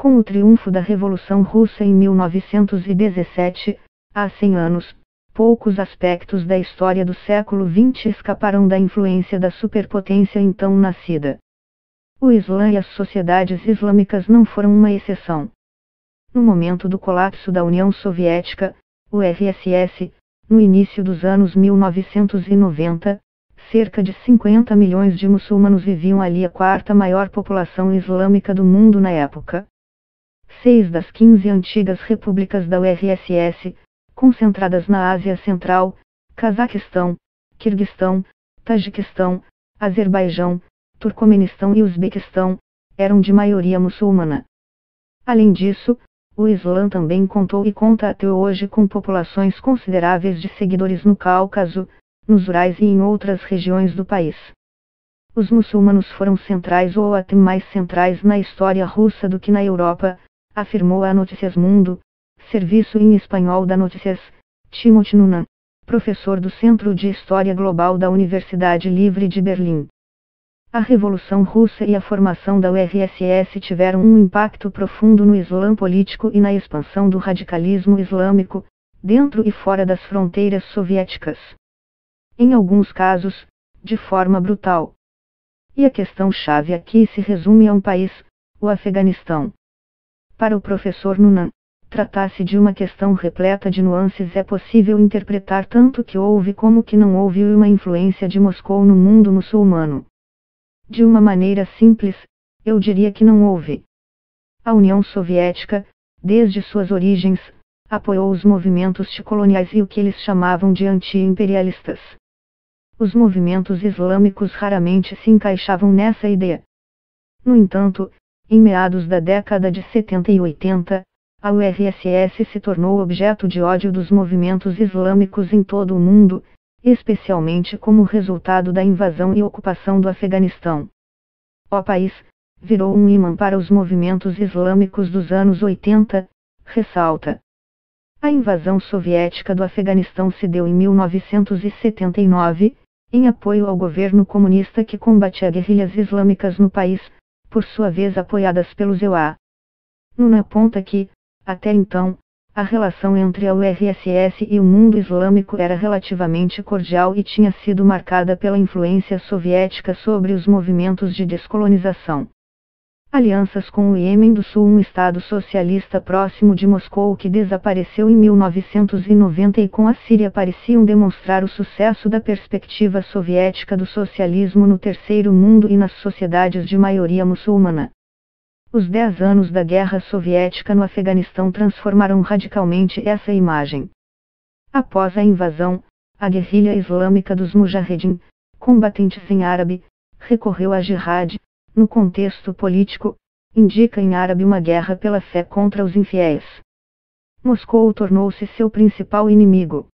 Com o triunfo da Revolução Russa em 1917, há 100 anos, poucos aspectos da história do século XX escaparam da influência da superpotência então nascida. O Islã e as sociedades islâmicas não foram uma exceção. No momento do colapso da União Soviética, URSS, no início dos anos 1990, cerca de 50 milhões de muçulmanos viviam ali, a quarta maior população islâmica do mundo na época. 6 das 15 antigas repúblicas da URSS, concentradas na Ásia Central, Cazaquistão, Quirguistão, Tajiquistão, Azerbaijão, Turcomenistão e Uzbequistão, eram de maioria muçulmana. Além disso, o Islã também contou e conta até hoje com populações consideráveis de seguidores no Cáucaso, nos Urais e em outras regiões do país. Os muçulmanos foram centrais ou até mais centrais na história russa do que na Europa, afirmou a Notícias Mundo, serviço em espanhol da Notícias, Timothy Noonan, professor do Centro de História Global da Universidade Livre de Berlim. A Revolução Russa e a formação da URSS tiveram um impacto profundo no Islã político e na expansão do radicalismo islâmico, dentro e fora das fronteiras soviéticas. Em alguns casos, de forma brutal. E a questão-chave aqui se resume a um país, o Afeganistão. Para o professor Noonan, tratar-se de uma questão repleta de nuances. É possível interpretar tanto que houve como que não houve uma influência de Moscou no mundo muçulmano. De uma maneira simples, eu diria que não houve. A União Soviética, desde suas origens, apoiou os movimentos coloniais e o que eles chamavam de anti-imperialistas. Os movimentos islâmicos raramente se encaixavam nessa ideia. No entanto, em meados da década de 70 e 80, a URSS se tornou objeto de ódio dos movimentos islâmicos em todo o mundo, especialmente como resultado da invasão e ocupação do Afeganistão. O país virou um imã para os movimentos islâmicos dos anos 80, ressalta. A invasão soviética do Afeganistão se deu em 1979, em apoio ao governo comunista que combatia guerrilhas islâmicas no país, por sua vez apoiadas pelos EUA. Noonan aponta que, até então, a relação entre a URSS e o mundo islâmico era relativamente cordial e tinha sido marcada pela influência soviética sobre os movimentos de descolonização. Alianças com o Iêmen do Sul, um estado socialista próximo de Moscou que desapareceu em 1990, e com a Síria pareciam demonstrar o sucesso da perspectiva soviética do socialismo no terceiro mundo e nas sociedades de maioria muçulmana. Os 10 anos da Guerra Soviética no Afeganistão transformaram radicalmente essa imagem. Após a invasão, a guerrilha islâmica dos Mujahedin, combatentes em árabe, recorreu à jihad. No contexto político, indica em árabe uma guerra pela fé contra os infiéis. Moscou tornou-se seu principal inimigo.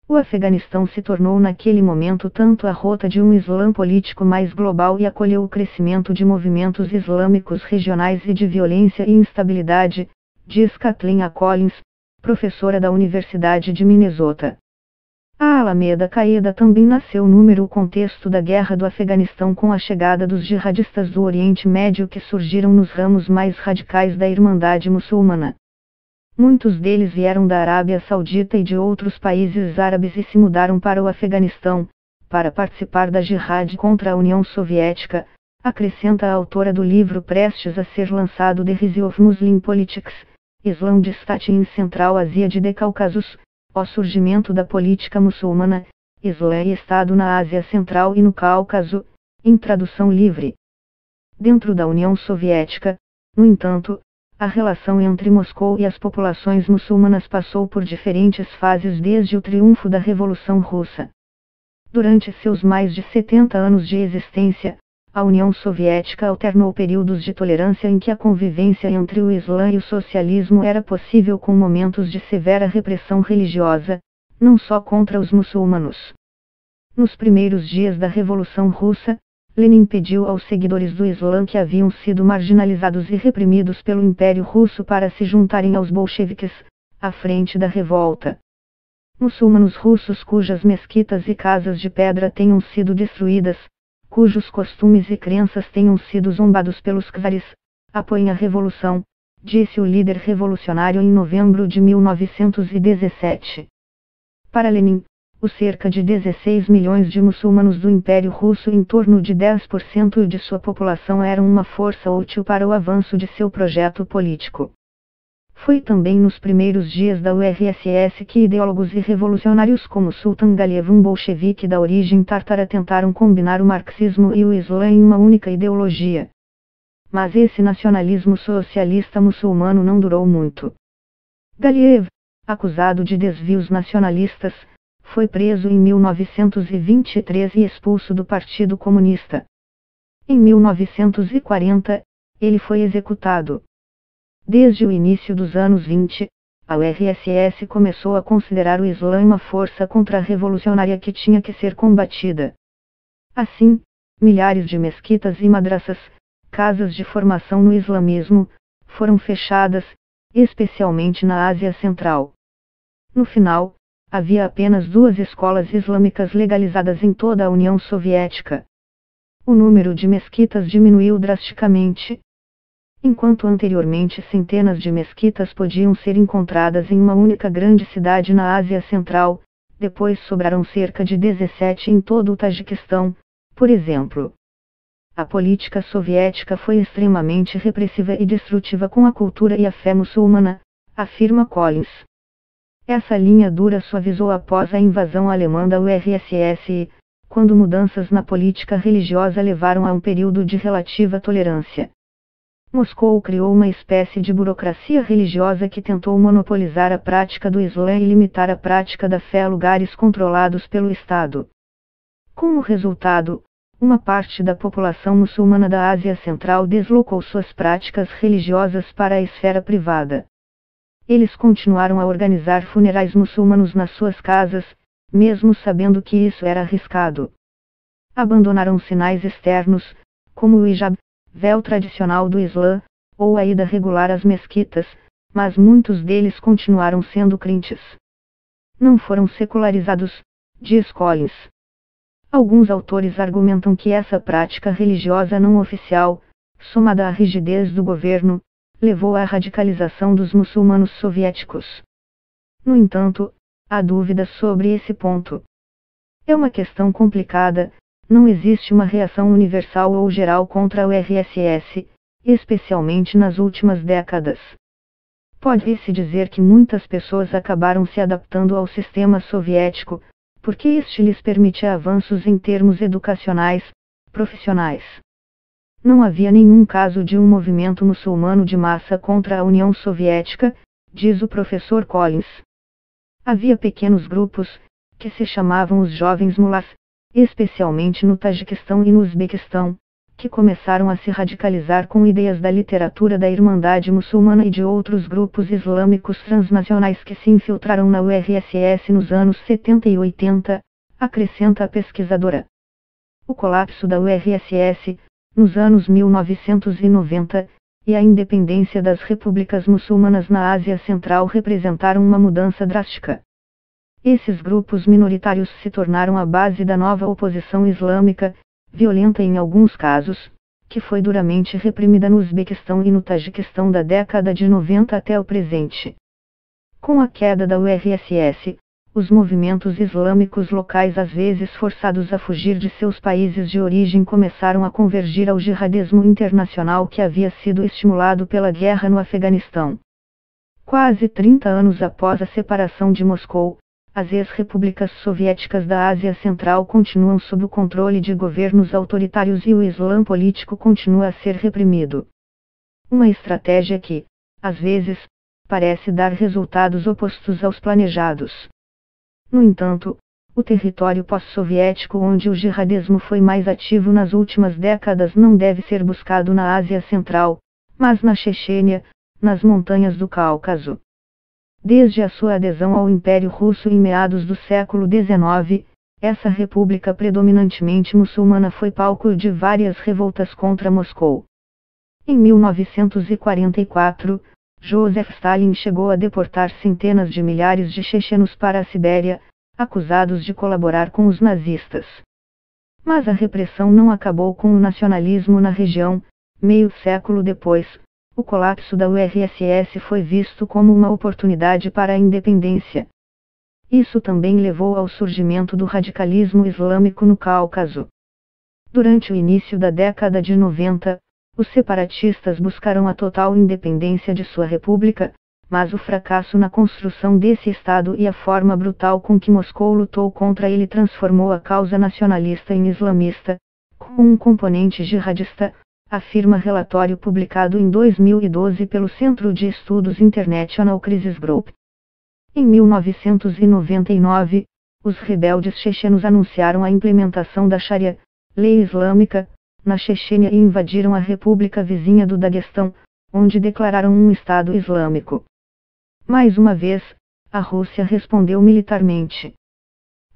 O Afeganistão se tornou naquele momento tanto a rota de um Islã político mais global e acolheu o crescimento de movimentos islâmicos regionais e de violência e instabilidade, diz Kathleen A. Collins, professora da Universidade de Minnesota. A Alameda Qaeda também nasceu no contexto da Guerra do Afeganistão, com a chegada dos jihadistas do Oriente Médio que surgiram nos ramos mais radicais da Irmandade Muçulmana. Muitos deles vieram da Arábia Saudita e de outros países árabes e se mudaram para o Afeganistão, para participar da jihad contra a União Soviética, acrescenta a autora do livro prestes a ser lançado The Rise of Muslim Politics, Islam State in Central Asia de Cáucasus, o surgimento da política muçulmana, Islã e Estado na Ásia Central e no Cáucaso, em tradução livre. Dentro da União Soviética, no entanto, a relação entre Moscou e as populações muçulmanas passou por diferentes fases desde o triunfo da Revolução Russa. Durante seus mais de 70 anos de existência, a União Soviética alternou períodos de tolerância em que a convivência entre o Islã e o socialismo era possível, com momentos de severa repressão religiosa, não só contra os muçulmanos. Nos primeiros dias da Revolução Russa, Lenin pediu aos seguidores do Islã que haviam sido marginalizados e reprimidos pelo Império Russo para se juntarem aos bolcheviques, à frente da revolta. Muçulmanos russos cujas mesquitas e casas de pedra tenham sido destruídas, cujos costumes e crenças tenham sido zombados pelos czares, apoiem a revolução, disse o líder revolucionário em novembro de 1917. Para Lenin, os cerca de 16 milhões de muçulmanos do Império Russo, em torno de 10% de sua população, eram uma força útil para o avanço de seu projeto político. Foi também nos primeiros dias da URSS que ideólogos e revolucionários como Sultan Galiev, um bolchevique da origem tártara, tentaram combinar o marxismo e o Islã em uma única ideologia. Mas esse nacionalismo socialista muçulmano não durou muito. Galiev, acusado de desvios nacionalistas, foi preso em 1923 e expulso do Partido Comunista. Em 1940, ele foi executado. Desde o início dos anos 20, a URSS começou a considerar o Islã uma força contra-revolucionária que tinha que ser combatida. Assim, milhares de mesquitas e madraças, casas de formação no islamismo, foram fechadas, especialmente na Ásia Central. No final, havia apenas 2 escolas islâmicas legalizadas em toda a União Soviética. O número de mesquitas diminuiu drasticamente. Enquanto anteriormente centenas de mesquitas podiam ser encontradas em uma única grande cidade na Ásia Central, depois sobraram cerca de 17 em todo o Tajiquistão, por exemplo. A política soviética foi extremamente repressiva e destrutiva com a cultura e a fé muçulmana, afirma Collins. Essa linha dura suavizou após a invasão alemã da URSS e, quando mudanças na política religiosa levaram a um período de relativa tolerância. Moscou criou uma espécie de burocracia religiosa que tentou monopolizar a prática do Islã e limitar a prática da fé a lugares controlados pelo Estado. Como resultado, uma parte da população muçulmana da Ásia Central deslocou suas práticas religiosas para a esfera privada. Eles continuaram a organizar funerais muçulmanos nas suas casas, mesmo sabendo que isso era arriscado. Abandonaram sinais externos, como o hijab, véu tradicional do Islã, ou a ida regular às mesquitas, mas muitos deles continuaram sendo crentes. Não foram secularizados, diz Collins. Alguns autores argumentam que essa prática religiosa não oficial, somada à rigidez do governo, levou à radicalização dos muçulmanos soviéticos. No entanto, há dúvidas sobre esse ponto. É uma questão complicada. Não existe uma reação universal ou geral contra a URSS, especialmente nas últimas décadas. Pode-se dizer que muitas pessoas acabaram se adaptando ao sistema soviético, porque este lhes permitia avanços em termos educacionais, profissionais. Não havia nenhum caso de um movimento muçulmano de massa contra a União Soviética, diz o professor Collins. Havia pequenos grupos, que se chamavam os Jovens Mulás, especialmente no Tajiquistão e no Uzbequistão, que começaram a se radicalizar com ideias da literatura da Irmandade Muçulmana e de outros grupos islâmicos transnacionais que se infiltraram na URSS nos anos 70 e 80, acrescenta a pesquisadora. O colapso da URSS, nos anos 1990, e a independência das repúblicas muçulmanas na Ásia Central representaram uma mudança drástica. Esses grupos minoritários se tornaram a base da nova oposição islâmica, violenta em alguns casos, que foi duramente reprimida no Uzbequistão e no Tajiquistão da década de 90 até o presente. Com a queda da URSS, os movimentos islâmicos locais, às vezes forçados a fugir de seus países de origem, começaram a convergir ao jihadismo internacional que havia sido estimulado pela guerra no Afeganistão. Quase 30 anos após a separação de Moscou, as ex-repúblicas soviéticas da Ásia Central continuam sob o controle de governos autoritários e o Islã político continua a ser reprimido. Uma estratégia que, às vezes, parece dar resultados opostos aos planejados. No entanto, o território pós-soviético onde o jihadismo foi mais ativo nas últimas décadas não deve ser buscado na Ásia Central, mas na Chechênia, nas montanhas do Cáucaso. Desde a sua adesão ao Império Russo em meados do século XIX, essa república predominantemente muçulmana foi palco de várias revoltas contra Moscou. Em 1944, Joseph Stalin chegou a deportar centenas de milhares de chechenos para a Sibéria, acusados de colaborar com os nazistas. Mas a repressão não acabou com o nacionalismo na região. Meio século depois, O colapso da URSS foi visto como uma oportunidade para a independência. Isso também levou ao surgimento do radicalismo islâmico no Cáucaso. Durante o início da década de 90, os separatistas buscaram a total independência de sua república, mas o fracasso na construção desse Estado e a forma brutal com que Moscou lutou contra ele transformou a causa nacionalista em islamista, com um componente jihadista, afirma relatório publicado em 2012 pelo Centro de Estudos International Crisis Group. Em 1999, os rebeldes chechenos anunciaram a implementação da Sharia, lei islâmica, na Chechênia e invadiram a república vizinha do Daguestão, onde declararam um Estado Islâmico. Mais uma vez, a Rússia respondeu militarmente.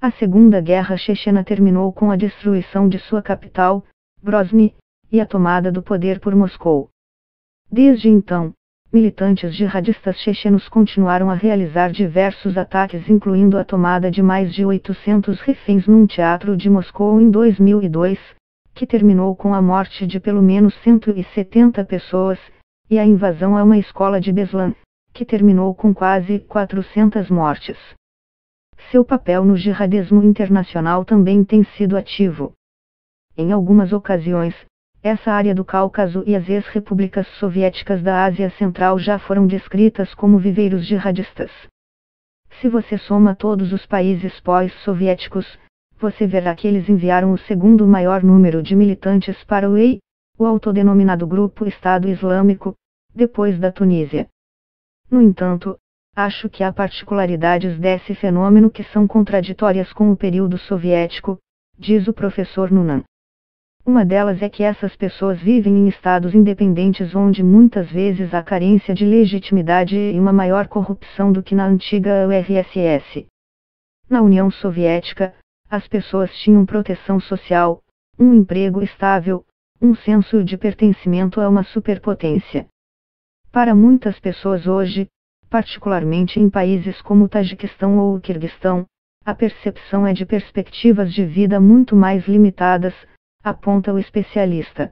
A Segunda Guerra Chechena terminou com a destruição de sua capital, Grozny, e a tomada do poder por Moscou. Desde então, militantes jihadistas chechenos continuaram a realizar diversos ataques, incluindo a tomada de mais de 800 reféns num teatro de Moscou em 2002, que terminou com a morte de pelo menos 170 pessoas, e a invasão a uma escola de Beslan, que terminou com quase 400 mortes. Seu papel no jihadismo internacional também tem sido ativo. Em algumas ocasiões, essa área do Cáucaso e as ex-repúblicas soviéticas da Ásia Central já foram descritas como viveiros jihadistas. Se você soma todos os países pós-soviéticos, você verá que eles enviaram o segundo maior número de militantes para o EI, o autodenominado Grupo Estado Islâmico, depois da Tunísia. No entanto, acho que há particularidades desse fenômeno que são contraditórias com o período soviético, diz o professor Nunan. Uma delas é que essas pessoas vivem em estados independentes onde muitas vezes há carência de legitimidade e uma maior corrupção do que na antiga URSS. Na União Soviética, as pessoas tinham proteção social, um emprego estável, um senso de pertencimento a uma superpotência. Para muitas pessoas hoje, particularmente em países como o Tajiquistão ou o Quirguistão, a percepção é de perspectivas de vida muito mais limitadas, aponta o especialista.